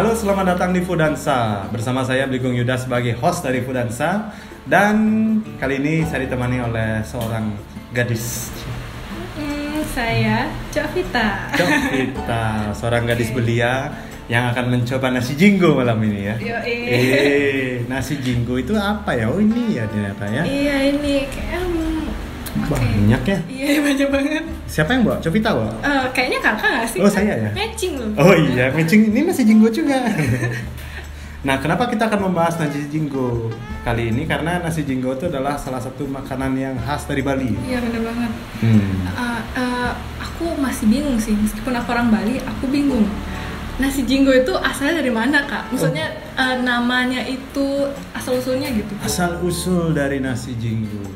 Halo, selamat datang di Fudansa. Bersama saya Bligung Yuda sebagai host dari Fudansa. Dan kali ini saya ditemani oleh seorang gadis. Saya Covita. Covita, seorang gadis belia yang akan mencoba nasi jinggo malam ini ya. Nasi jinggo itu apa ya? Oh ini ya ternyata ya. Iya ini kayak banyak ya? Iya banyak banget. Siapa yang bawa? Covita bawa? Kayaknya kakak nggak sih? Oh saya ya? Matching loh. Oh iya, matching. Ini nasi jinggo juga. Nah, kenapa kita akan membahas nasi jinggo kali ini? Karena nasi jinggo itu adalah salah satu makanan yang khas dari Bali. Iya benar banget. Aku masih bingung sih, meskipun aku orang Bali, aku bingung. Nasi jinggo itu asalnya dari mana, Kak? Maksudnya namanya itu asal-usulnya gitu. Asal-usul dari nasi jinggo.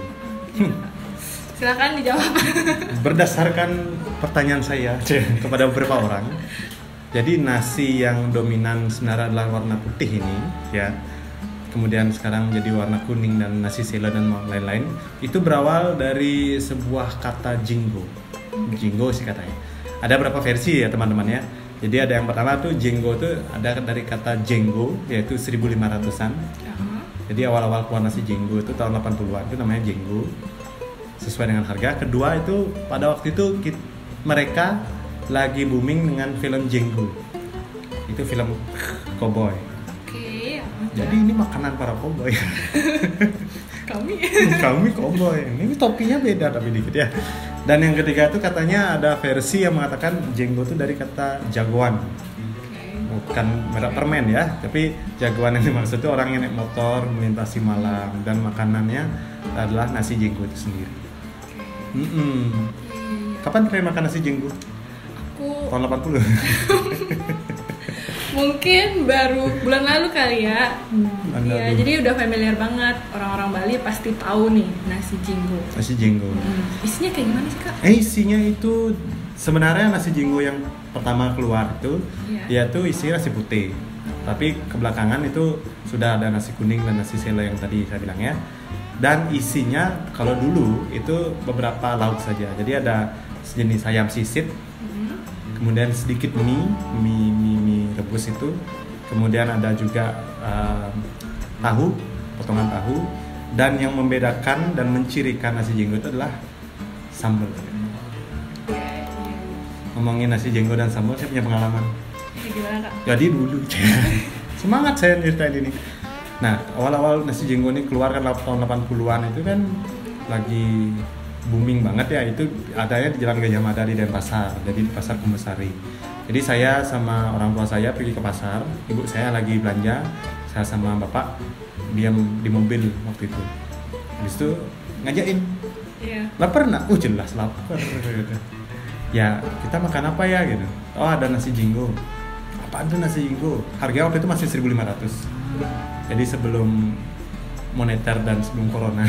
Silakan dijawab. Berdasarkan pertanyaan saya kepada beberapa orang. Jadi nasi yang dominan sebenarnya adalah warna putih ini, ya. Kemudian sekarang menjadi warna kuning dan nasi sela dan lain-lain. Itu berawal dari sebuah kata jinggo. Jinggo sih katanya. Ada berapa versi ya teman-teman ya. Jadi ada yang pertama tuh jinggo tuh ada dari kata jenggo yaitu 1500-an. Jadi awal-awal keluar nasi jinggo itu tahun 80-an itu namanya jenggo. Sesuai dengan harga. Kedua itu pada waktu itu mereka lagi booming dengan film Jenggo. Itu film cowboy. Oke. Jadi ini makanan para cowboy. Kami cowboy. Ini topinya beda tapi dikit ya. Dan yang ketiga itu katanya ada versi yang mengatakan Jenggo itu dari kata jagoan. Bukan merek permen ya, tapi jagoan yang dimaksud itu orang yang naik motor melintasi Malang dan makanannya adalah nasi jenggo itu sendiri. Kapan terakhir makan nasi jenggo? Aku Tahun 80. mungkin baru bulan lalu kali ya. Iya, lalu. jadi udah familiar banget. Orang-orang Bali pasti tahu nih nasi jinggo. Nasi jenggo. Isinya kayak gimana sih, Kak? Isinya itu sebenarnya nasi jinggo yang pertama keluar itu dia tuh isi nasi putih. Tapi kebelakangan itu sudah ada nasi kuning dan nasi sela yang tadi saya bilang ya. Dan isinya kalau dulu itu beberapa lauk saja. Jadi ada sejenis ayam sisit. Kemudian sedikit mie rebus itu. Kemudian ada juga tahu, potongan tahu. Dan yang membedakan dan mencirikan nasi jenggo itu adalah sambal. Ngomongin nasi jenggo dan sambal, saya punya pengalaman. Gimana, Kak? Jadi dulu, semangat saya ceritain ini. Nah, awal-awal nasi jenggo ini keluar kan tahun 80-an itu kan lagi booming banget ya. Itu adanya di Jalan Gajah Mada di Denpasar, jadi di Pasar Kumbasari. Jadi saya sama orang tua saya pergi ke pasar, ibu saya lagi belanja, saya sama bapak diam di mobil waktu itu. Habis itu ngajakin, lapar nak? Jelas lapar. Ya kita makan apa ya gitu. Oh ada nasi jinggo. Apaan tuh nasi jinggo? Harga waktu itu masih 1.500. Jadi sebelum moneter dan sebelum corona.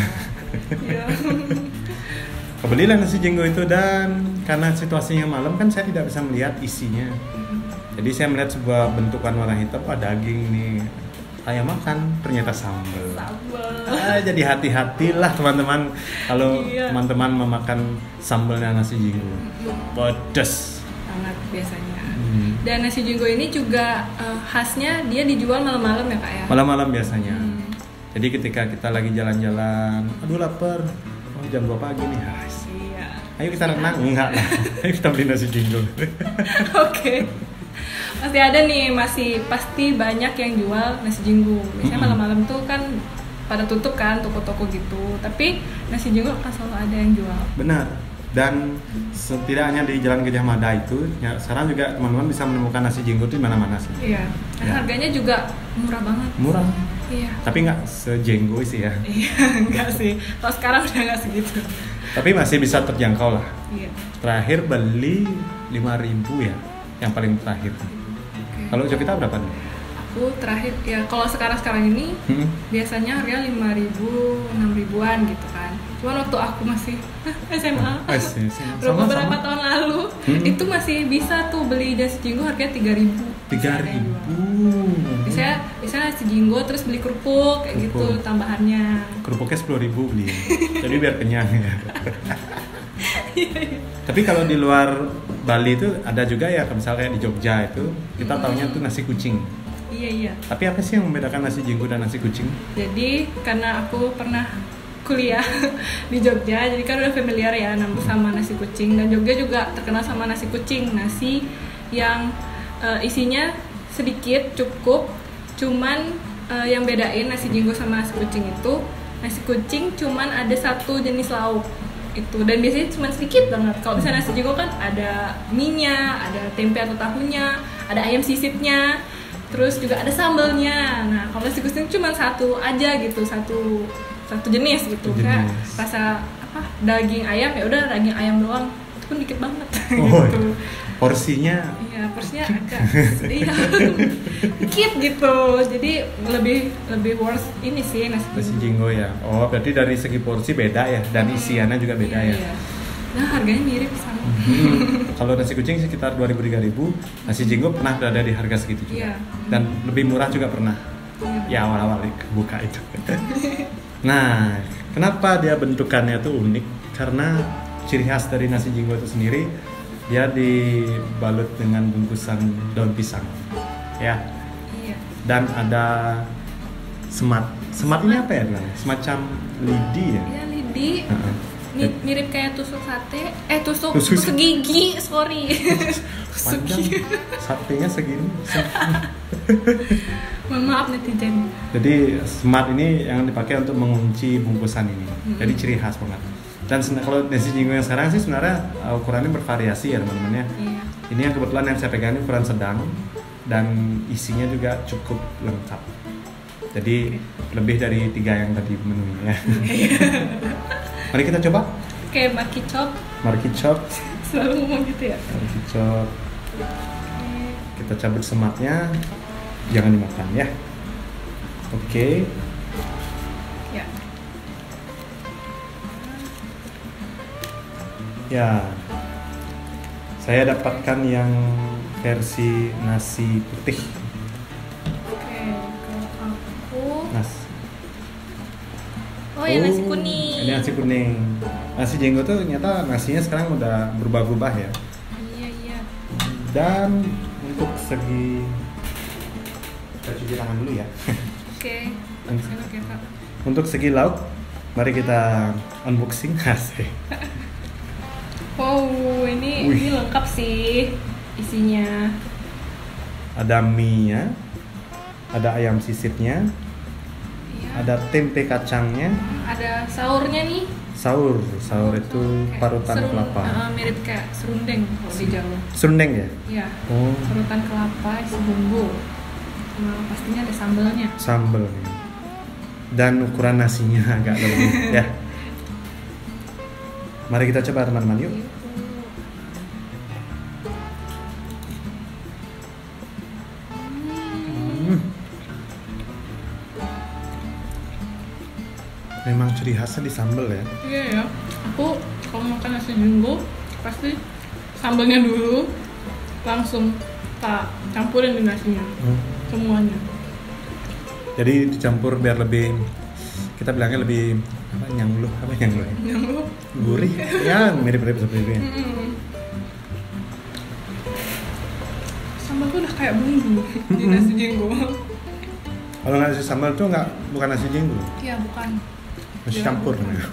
Kebelilah nasi jinggo itu dan karena situasinya malam kan saya tidak bisa melihat isinya. Jadi saya melihat sebuah bentukan warna hitam, daging nih. Saya makan, ternyata sambal. Jadi hati-hatilah teman-teman kalau teman-teman memakan sambalnya nasi jinggo. Pedas sangat biasanya. Dan nasi jinggo ini juga khasnya dia dijual malam-malam ya, Kak ya? Malam-malam biasanya. Jadi ketika kita lagi jalan-jalan, aduh lapar. Oh jam 2 pagi nih. Ayo kita renang. Enggak lah. Ayo kita beli nasi jinggo. Oke. Masih ada nih, pasti banyak yang jual nasi jinggo. Biasanya malam-malam tuh kan pada tutup kan toko-toko gitu. Tapi nasi jinggo kan selalu ada yang jual. Benar. Dan setidaknya di Jalan Gajah Mada itu, ya, sekarang juga teman-teman bisa menemukan nasi jinggo di mana-mana sih. Iya. Dan harganya juga murah banget. Murah. Iya. Tapi nggak sejenggo sih ya. Iya, enggak sih. Kalau sekarang udah nggak segitu. Tapi masih bisa terjangkau lah. Iya. Terakhir beli 5.000 ya, yang paling terakhir. Kalau Jovita berapa nih? Aku terakhir ya kalau sekarang ini biasanya harga 5.000, 6.000-an gitu kan. Cuman waktu aku masih SMA, beberapa tahun lalu itu masih bisa tuh beli nasi jinggo harganya 3.000. 3.000. Bisa nasi jinggo terus beli kerupuk kayak gitu tambahannya. Kerupuknya 10.000 beli. Jadi biar kenyang ya. Tapi kalau di luar Bali itu ada juga ya, misalnya kayak di Jogja itu kita taunya tuh nasi kucing. Iya. Tapi apa sih yang membedakan nasi jinggo dan nasi kucing? Jadi karena aku pernah kuliah di Jogja, jadi kan udah familiar ya sama nasi kucing, dan Jogja juga terkenal sama nasi kucing, nasi yang isinya sedikit cukup, cuman yang bedain nasi jinggo sama nasi kucing itu, nasi kucing cuman ada satu jenis lauk itu, dan biasanya cuma sedikit banget. Kalau misalnya nasi jinggo kan ada mie-nya, ada tempe atau tahunya, ada ayam sisipnya, terus juga ada sambalnya. Nah kalau nasi kucing cuma satu aja gitu, satu jenis gitu, kayak rasa apa, daging ayam, ya udah daging ayam doang, itu pun dikit banget. Gitu. Porsinya agak iya dikit gitu, jadi lebih worth ini sih nasi jinggo ya. Oh berarti dari segi porsi beda ya, dan isiannya juga beda ya. Nah harganya mirip sama. Kalau nasi kucing sekitar 2.000-3.000, nasi jinggo pernah berada di harga segitu juga. Dan lebih murah juga pernah. Ya awal-awal buka itu. Nah, kenapa dia bentukannya tuh unik? Karena ciri khas dari nasi jinggo itu sendiri, dia dibalut dengan bungkusan daun pisang, ya. Iya. Dan ada semat. Semat ini apa ya bilang? Semacam lidi ya? Iya, lidi. Mirip kayak tusuk sate. Tusuk gigi, sorry. Panjang. Satenya segini. Maaf netizen. Jadi semat ini yang dipakai untuk mengunci bungkusan ini. Jadi ciri khas banget. Dan kalau nasi jinggo yang sekarang sih sebenarnya ukurannya bervariasi ya teman-teman ya. Iya. Ini yang kebetulan yang saya pegang ini ukuran sedang, dan isinya juga cukup lengkap. Jadi lebih dari 3 yang tadi menunya ya. Mari kita coba. Oke, markicop. Selalu ngomong gitu ya. Markicop. Kita cabut sematnya. Jangan dimakan ya. Oke. Ya. Ya. Saya dapatkan yang versi nasi putih. Oke, kalau aku ya nasi kuning. Ini nasi kuning. Nasi jinggo tuh ternyata nasinya sekarang udah berubah-ubah ya. Iya. Dan untuk segi, kita cuci tangan dulu ya. Oke. Untuk segi lauk, mari kita unboxing. Asik. Wow, ini lengkap sih isinya. Ada mie-nya, ada ayam sisipnya, ada tempe kacangnya, ada sahurnya nih. Sahur itu parutan kelapa. Mirip kayak serundeng kalau di Jawa. Serundeng ya? Iya. Parutan kelapa isi bumbu. Pastinya ada sambalnya. Sambal. Dan ukuran nasinya agak lebih ya. Mari kita coba teman-teman yuk. Memang ciri khasnya di sambal ya. Iya ya. Aku kalau makan nasi jinggo pasti sambalnya dulu, langsung tak campurin di nasinya. Semuanya. Jadi dicampur biar lebih, kita bilangnya lebih nyangluh. Gurih. Ya, mirip-mirip seperti itu ya. Sambal tuh udah kayak bumbu di nasi jinggo. Kalau nasi sambal tuh bukan nasi jinggo. Iya, bukan. Masih campur namanya.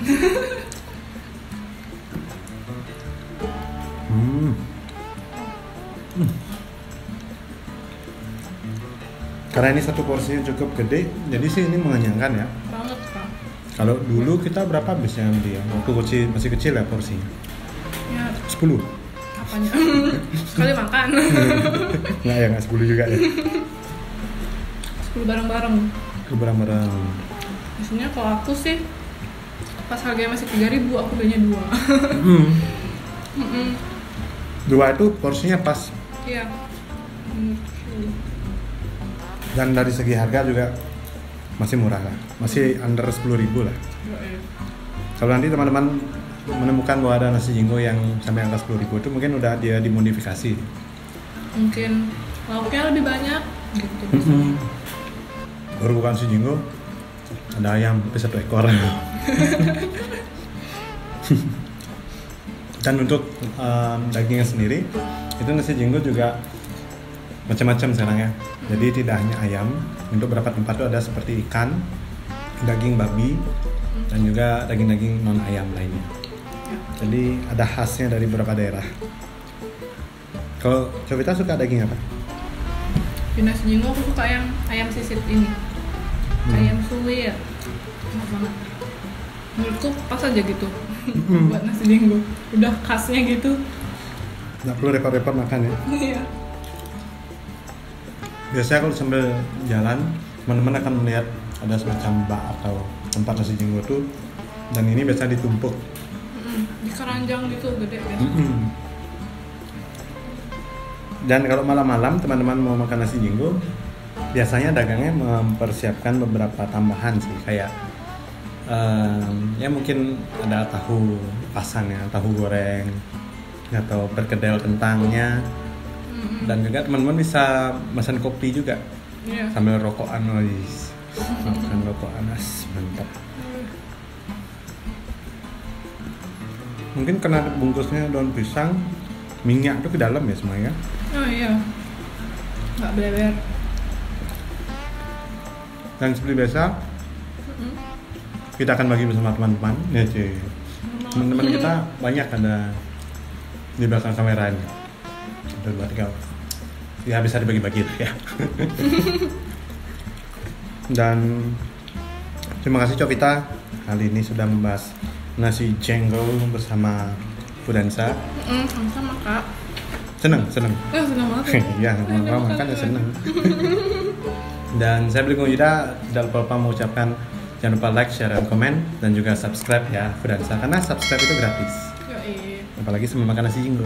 Karena ini satu porsinya cukup gede, jadi sih ini mengenyangkan ya. Banget, Kak. Kalau dulu kita berapa habisnya dia? Waktu masih kecil ya porsinya? Ya. 10. Apanya? Sekali makan. Nggak 10 juga ya. 10 bareng-bareng. Biasanya kalau aku sih pas harganya masih 3.000, aku belinya 2. 2 itu porsinya pas. Iya. Dan dari segi harga juga masih murah lah, masih under 10.000 lah. Kalau nanti teman-teman menemukan bahwa ada nasi jinggo yang sampai angka 10.000 itu mungkin udah dia dimodifikasi. Mungkin lauknya lebih banyak gitu. Baru bukan nasi jinggo, ada ayam tapi 1 ekor. Dan untuk dagingnya sendiri, itu nasi jinggo juga macam-macam sekarang ya. Jadi tidak hanya ayam, untuk beberapa tempat tuh ada seperti ikan, daging babi, dan juga daging-daging non ayam lainnya. Jadi ada khasnya dari beberapa daerah. Kalau Jovita suka daging apa? Di nasi jinggo aku suka yang ayam sisip ini, ayam suwir, enak banget. Menurutku pas aja gitu buat nasi jinggo, udah khasnya gitu. Nggak perlu repot-repot makan ya. Iya. Biasanya kalau sambil jalan, teman-teman akan melihat ada semacam bak atau tempat nasi jinggo tuh, dan ini biasanya ditumpuk di keranjang gitu gede ya. Dan kalau malam-malam teman-teman mau makan nasi jinggo, biasanya dagangnya mempersiapkan beberapa tambahan sih, kayak ya mungkin ada tahu pasan ya, tahu goreng atau perkedel kentangnya, dan juga teman-teman bisa pesan kopi juga sambil rokokan, makan rokokan mantap. Mungkin karena bungkusnya daun pisang, minyak tuh ke dalam ya semuanya. Oh iya, nggak bleber. Dan seperti biasa, kita akan bagi bersama teman-teman. Ya cuy, teman-teman kita banyak ada di belakang kamera ini. Ada 2, 3. Ya bisa dibagi-bagi lah ya. Dan terima kasih Jovita kali ini sudah membahas nasi jenggo bersama Fudansa. Sama Kak. Seneng. Seneng banget. Iya, mau makan ya seneng. Dan saya Beli Yuda, tidak lupa mengucapkan jangan lupa like, share, dan komen, dan juga subscribe ya Fudansa, karena subscribe itu gratis. Yoi. Apalagi sambil makan nasi jinggo.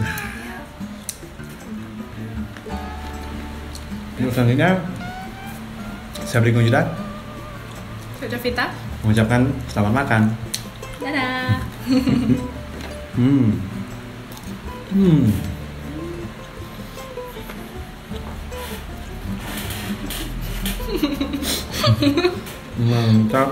Untuk selanjutnya, saya Beli Yuda, Saya Jovita. mengucapkan selamat makan. Dadah. Mantap.